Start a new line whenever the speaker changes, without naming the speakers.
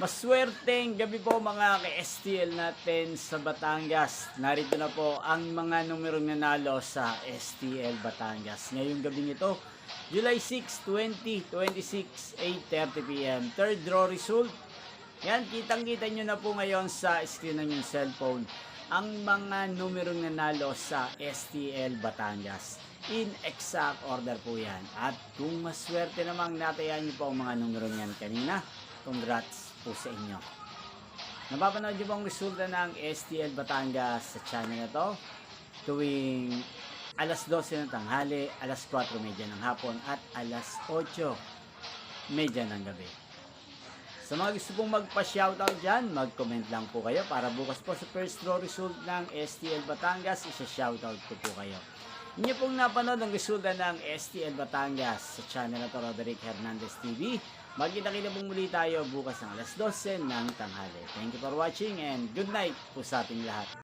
Maswerteng gabi po mga ka-STL natin sa Batangas. Narito na po ang mga numerong nanalo sa STL Batangas. Ngayong gabi nito, July 6, 2026, 8:30 p.m. Third draw result. Yan, kitang-kita nyo na po ngayon sa screen ng yung cellphone ang mga numerong nanalo sa STL Batangas. In exact order po yan. At kung maswerte namang natayan nyo po ang mga numerong yan kanina, congrats po sa inyo. Napapanood nyo bang resulta ng STL Batangas sa channel na to tuwing alas 12 ng tanghali, alas 4:30 ng hapon at alas 8:30 ng gabi. Sa mga gusto pong magpa-shoutout dyan, mag-comment lang po kayo para bukas po sa first draw result ng STL Batangas, isa-shoutout ko po kayo. Inyo pong napanood ang resulta ng STL Batangas sa channel na to, Roderick Hernandez TV. Magkita-kita pong muli tayo bukas ng alas 12 ng tanghali. Thank you for watching and good night po sa ating lahat.